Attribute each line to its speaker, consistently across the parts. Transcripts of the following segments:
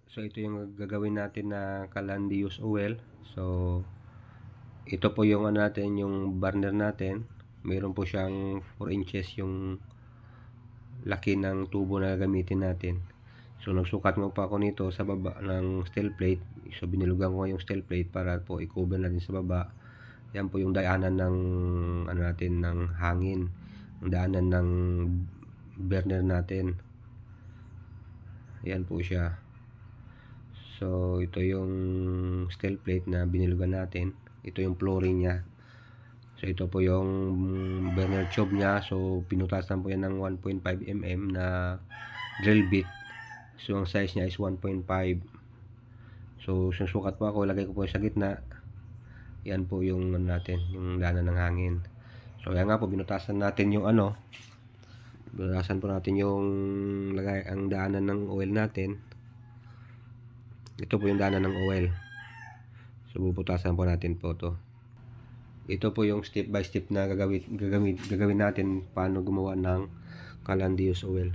Speaker 1: So ito yung gagawin natin na Calandius oil. So ito po yung natin, yung burner natin. Mayroon po siyang 4 inches yung laki ng tubo na gagamitin natin. So nagsukat mo pa ako nito sa baba ng steel plate. So binilugan ko yung steel plate para po i-cover natin sa baba. Yan po yung daanan ng natin ng hangin, ang daanan ng burner natin. Yan po siya. So ito yung steel plate na binilugan natin. Ito yung flooring niya. So ito po yung burner tube niya. So pinutasan po yan ng 1.5 mm na drill bit. So ang size niya is 1.5. So susukat po ako, lagay ko po sa gitna. Yan po yung natin, yung daanan ng hangin. So yan nga po, binutasan natin yung binutasan po natin yung ang daanan ng oil natin. Ito po yung daanan ng oil. So bubutasan po natin po to. Ito po yung step by step na gagawin natin paano gumawa ng Calandius oil.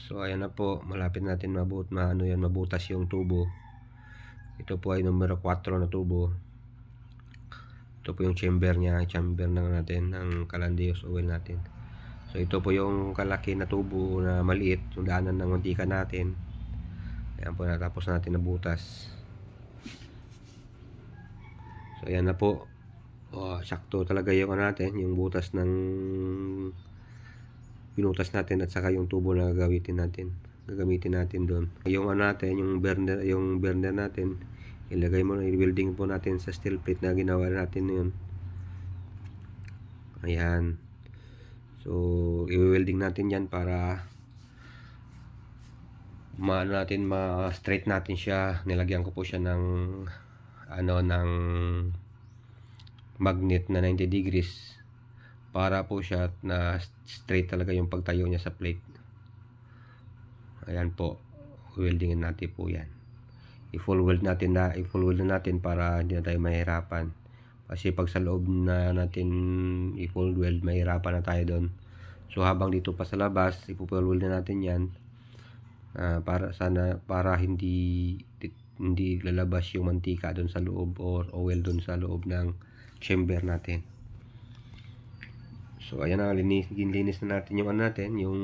Speaker 1: So ayan na po, malapit natin mabutas yung tubo. Ito po ay numero 4 na tubo. Ito po yung chamber niya, chamber natin ng Calandius oil natin. So ito po yung kalaki na tubo na maliit, yung daanan ng mantika natin. Ayan po, natapos natin na butas. So ayan na po. Sakto talaga yung natin, yung butas ng pinutas natin at saka yung tubo na gagamitin natin doon. Yung natin, yung burner natin, ilagay mo na, i-welding po natin sa steel plate na ginawa natin yun. Ayan. So i-welding natin yan para ma-straight natin siya. Nilagyan ko po siya ng ng magnet na 90 degrees para po siya na straight talaga yung pagtayo niya sa plate. Ayan po, weldingin natin po yan. I-full weld natin para hindi na tayo mahirapan. Kasi pag sa loob na natin i-full weld, mahirapan na tayo doon. So habang dito pa sa labas, i-full weld na natin yan. Para hindi lalabas yung mantika doon sa loob or oil doon sa loob ng chamber natin. So ayan na, linis na natin yung yung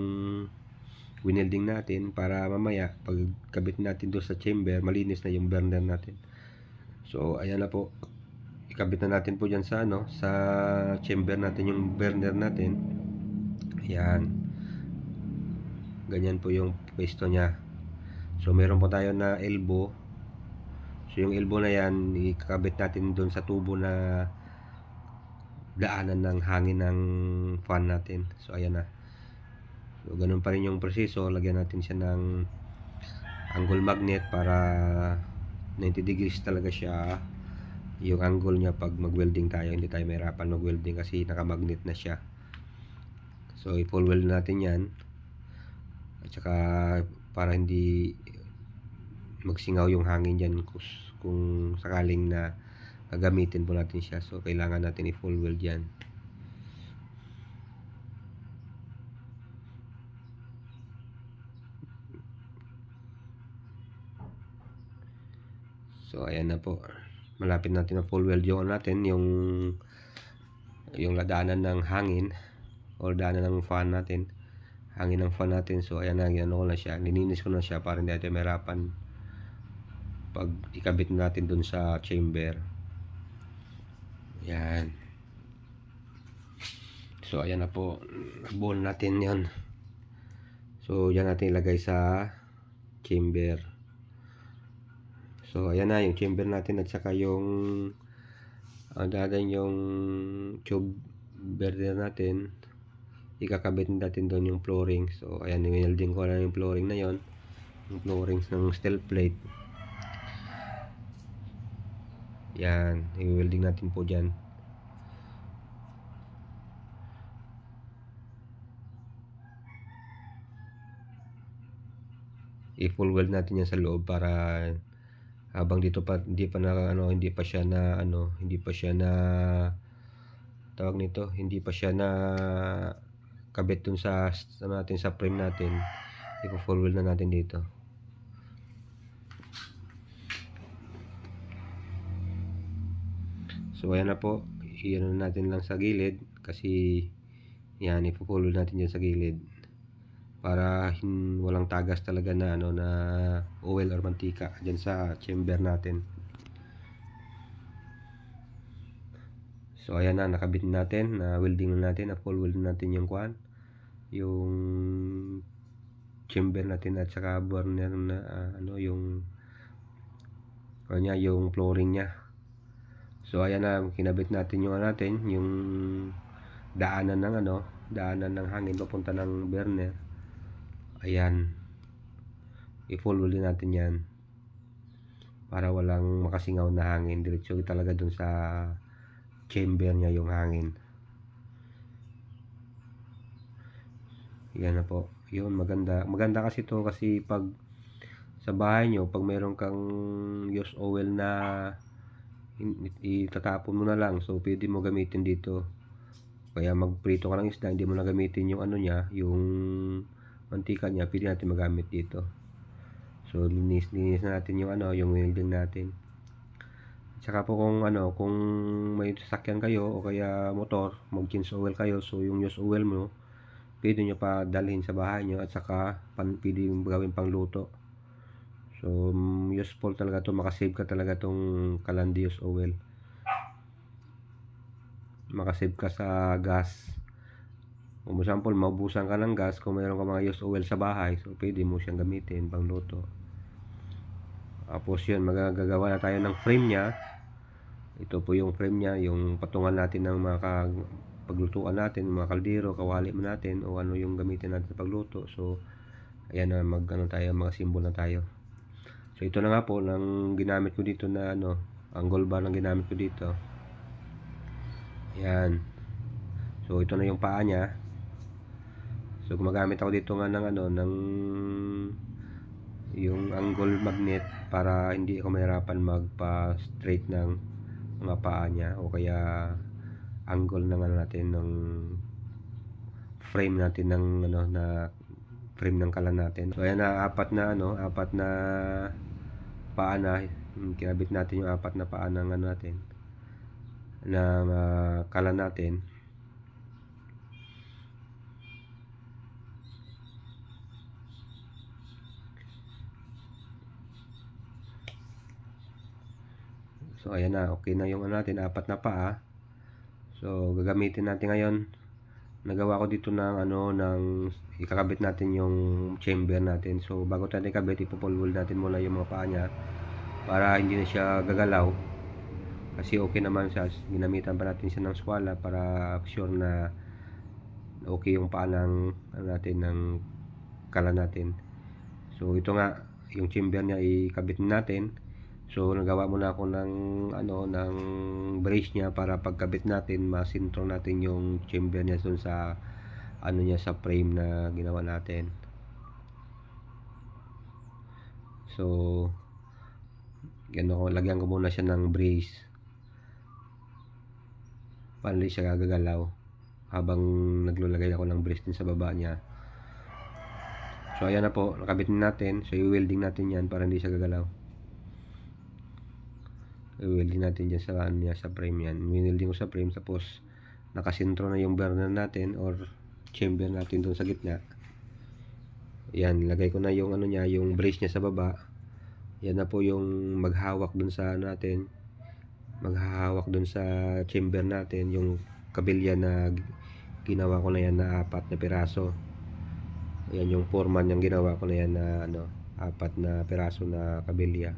Speaker 1: winelding natin para mamaya pag kabit natin doon sa chamber, malinis na yung burner natin. So ayan na po, ikabit na natin po dyan sa sa chamber natin yung burner natin. Ayan, ganyan po yung pwesto niya. So meron po tayo na elbow. So yung elbow na yan, ikakabit natin doon sa tubo na daanan ng hangin ng fan natin. So ayan na. So ganun pa rin yung proseso. Lagyan natin siya ng angle magnet para 90 degrees talaga siya yung angle niya pag mag-welding tayo. Hindi tayo mahirapan mag-welding kasi naka-magnet na siya. So i-full weld natin yan. At saka para hindi magsingaw yung hangin dyan kung sakaling na gagamitin po natin siya. So kailangan natin i-full weld yan. So ayan na po, malapit natin na full weld yung natin, yung daanan ng hangin o daanan ng fan natin, hangin ng fan natin. So ayan na, ginano ko na siya, nilinis ko na siya para hindi natin mahirapan pag ikabit natin dun sa chamber. Yan. So ayan na po, ball natin yon. So yan natin ilagay sa chamber. So ayan na yung chamber natin at saka yung dadan yung tube burner natin, ikakabit natin doon yung flooring. So ayan, welding ko na yung flooring na yon, yung flooring ng steel plate. Yan, i-welding natin po dyan. I-full weld natin yan sa loob para habang dito pa hindi pa na ano, hindi pa siya na ano, hindi pa siya na tawag nito, hindi pa siya na kabit dun sa ano natin, sa frame natin. Ipo-full weld na natin dito. So ayan na po, iyan natin lang sa gilid kasi yan, ipo-full weld natin dyan sa gilid para walang tagas talaga na ano, na oil or mantika dyan sa chamber natin. So ayan na, nakabit natin, na welding na natin, na full weld natin yung yung chamber natin at saka burner na ano, yung kanya, yung flooring niya. So ayan na, kinabit natin yung natin, yung daanan ng ano, daanan ng hangin papunta ng burner. Ayan, i-full weld natin yan para walang makasingaw na hangin, diretso talaga dun sa chamber niya yung hangin. Yan na po, yun, maganda kasi to, kasi pag sa bahay nyo, pag mayroon kang used oil na itatapon mo na lang, so pwede mo gamitin dito. Kaya magprito ka ng isda, hindi mo na gamitin yung ano niya, yung mantika niya, pwede natin magamit dito. So linis na natin yung ano, yung welding natin. Tsaka po kung ano, kung may sasakyan kayo o kaya motor, mag-change oil kayo, so yung used oil mo, pwede nyo pa dalhin sa bahay nyo, at saka pwede gawin pang luto. So useful talaga to, makasave ka talaga tong Kalandi used oil. Makasave ka sa gas. Kung example, maubusan ka ng gas, kung mayroon ka mga used oil sa bahay, so pwede mo siyang gamitin pang luto. Tapos yun, magagawa na tayo ng frame niya. Ito po yung frame niya, yung patungan natin ng mga paglutuan natin, mga kaldero, kawali mo natin, o ano yung gamitin natin sa pagluto. So ayan na, mga simbol na tayo. So ito na nga po, nang ginamit ko dito na ano, angle bar ang ginamit ko dito. Ayan. So ito na yung paa niya. So gumagamit ako dito nga ng ano, ng yung angle magnet para hindi ako mahirapan magpa-straight ng mga paa niya, o kaya angle ng ano natin, ng frame natin, ng ano, na frame ng kalan natin. So ayan na, apat na paa na kinabit natin, yung apat na paa ng ano natin, ng kalan natin. So ayan na, okay na yung ano natin, apat na paa. So gagamitin natin ngayon, nagawa ko dito ng ano, ng ikakabit natin yung chamber natin. So bago natin ikabit, ipupulwol natin muna yung mga paa niya para hindi na siya gagalaw, kasi okay naman siya. Ginamitan pa natin siya ng skwala para sure na okay yung paa ng ano natin, ng kalan natin. So ito nga, yung chamber niya ikabit natin. So nagawa muna ako ng ano, ng brace niya para pagkabit natin, masintro natin yung chamber niya dun sa ano niya, sa frame na ginawa natin. So gano, lagyan ko muna siya ng brace para hindi siya gagalaw habang naglalagay ako ng brace din sa baba niya. So ayan na po, nakabit natin. So i-welding natin yan para hindi siya gagalaw. I-welding natin dyan sa ano niya, sa frame yan. Winelding ko sa frame, tapos nakasintro na yung burner natin or chamber natin doon sa gitna. Yan, lagay ko na yung ano niya, yung brace niya sa baba. Yan na po yung maghawak doon sa natin, maghahawak doon sa chamber natin, yung kabilya na ginawa ko na yan na 4 na piraso. Yan yung foreman yung ginawa ko na yan na ano, 4 na piraso na kabilya.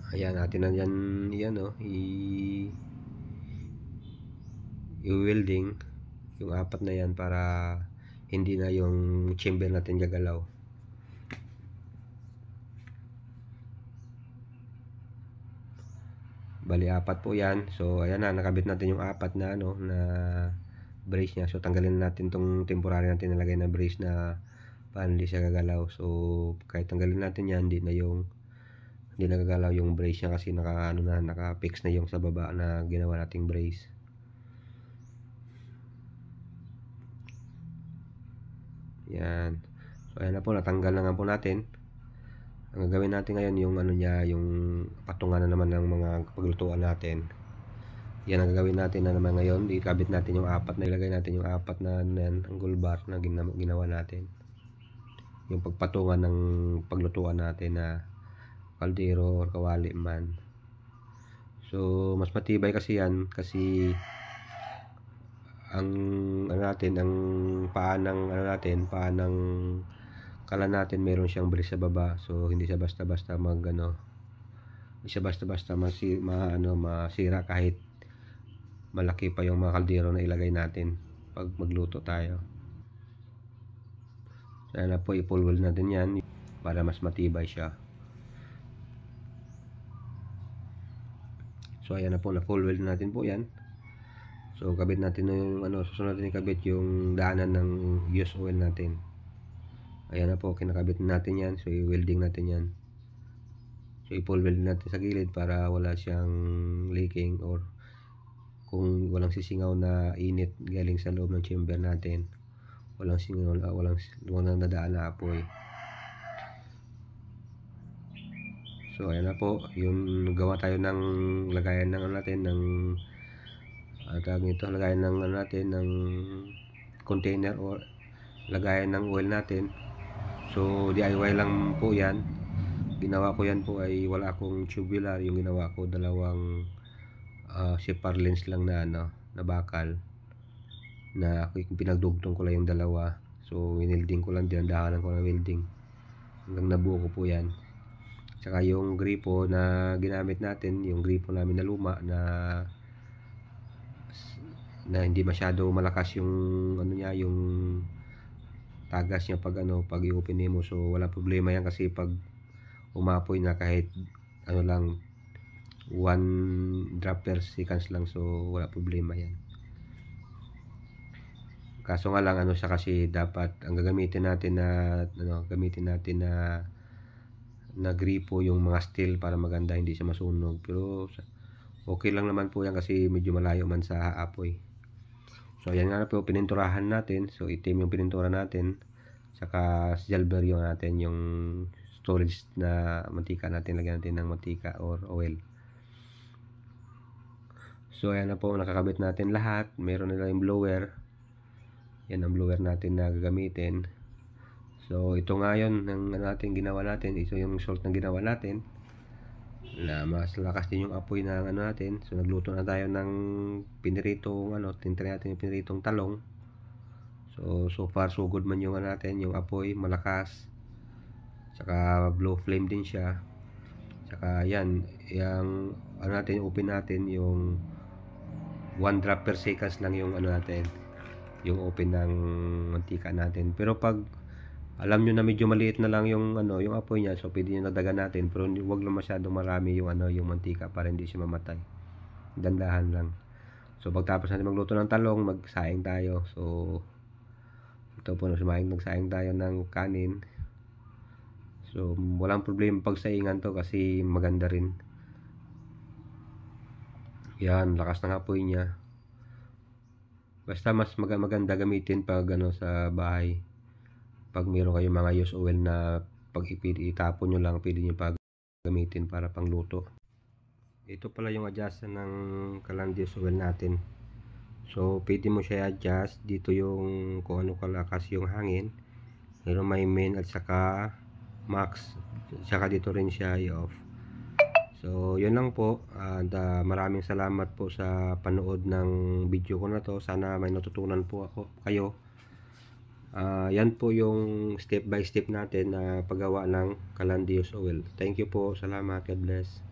Speaker 1: Ayan, natin na yan, yan o, i-welding yung 4 na yan para hindi na yung chamber natin gagalaw. Bali 4 po yan. So ayan na, nakabit natin yung 4 na ano, na brace niya. So tanggalin natin tong temporary natin nilagay na brace na para hindi siya gagalaw. So kahit tanggalin natin yan, hindi nagagalaw yung brace niya kasi naka-fix na yung sa baba na ginawa nating brace. Yan. So ayan na po, natanggal na nga po natin. Ang gagawin natin ngayon yung yung patungan na naman ng mga paglutuan natin. Yan ang gagawin natin na naman ngayon. Ikabit natin yung ilagay natin yung apat na angle bar na ginawa natin. Yung pagpatungan ng paglutuan natin na kaldero or kawali man. So mas matibay kasi yan kasi ang ang paa ng kalan natin meron siyang brace sa baba. So hindi siya basta-basta hindi siya basta-basta masira kahit malaki pa yung mga kaldero na ilagay natin pag magluto tayo. Sana po i-full weld natin yan para mas matibay siya. So ayan na po, na full weld natin po yan. So kabit natin yung susunod natin ikabit yung daanan ng use oil natin. Ayan na po, kinakabit natin yan. So i-welding natin yan. So i-full weld natin sa gilid para wala siyang leaking or kung walang sisingaw na init galing sa loob ng chamber natin. Walang singaw, walang nadaan na apoy. So ayan na po, yung gawa tayo ng lagayan ng lagayan ng container o lagayan ng oil natin. So DIY lang po yan. Ginawa ko yan po ay wala akong tubular. Yung ginawa ko dalawang Shepard lens lang na bakal na pinagdugtong ko lang yung dalawa. So winelding ko lang, dinadahanan ko ng welding hanggang nabuo ko po yan. Saka yung gripo na ginamit natin, yung gripo namin na luma na hindi masyado malakas yung yung tagas niya pag i-open mo. So wala problema yan kasi pag umapoy na kahit lang 1 drop per seconds lang, so wala problema yan. Kaso nga lang siya kasi dapat ang gagamitin natin na gripo yung mga steel para maganda, hindi siya masunog. Pero okay lang naman po yan kasi medyo malayo man sa apoy. So ayan nga po, pininturahan natin. So itim yung pinintura natin. Saka silver yung natin, yung storage na mantika natin, lagyan natin ng mantika or oil. So ayan na po, nakakabit natin lahat. Meron na yung blower. Yan ang blower natin na gagamitin. So ito nga yun ng ginawa natin. Ito yung result ng ginawa natin na mas lakas din yung apoy ng natin. So nagluto na tayo ng piniritong tintry natin yung piniritong talong. So far so good man yung natin, yung apoy malakas. Saka blow flame din siya. Saka yan, yung open natin yung 1 drop per seconds lang yung natin, yung open ng mantika natin. Pero pag alam nyo na medyo maliit na lang yung yung apoy niya, so pwede nyo nagdagan natin, pero huwag lang masyadong marami yung yung mantika para hindi siya mamatay. Dandahan lang. So pagtapos natin magluto ng talong, magsaing tayo. So ito po, magsaing tayo ng kanin. So walang problema pagsaingan to kasi maganda rin. Yan, lakas ng apoy niya. Basta mas maganda gamitin pag sa bahay. Pag meron kayong mga use oil na pag itapon nyo lang, pwede nyo pag gamitin para pangluto. Ito pala yung adjust ng Calandrius oil natin. So pwede mo siya adjust dito yung kung ano kalakas yung hangin. Pero may main at saka max. Saka dito rin siya i-off. So yun lang po. And maraming salamat po sa panood ng video ko na to. Sana may natutunan po kayo. Yan po yung step by step natin na paggawa ng Calandrius oil. Thank you po. Salamat. God bless.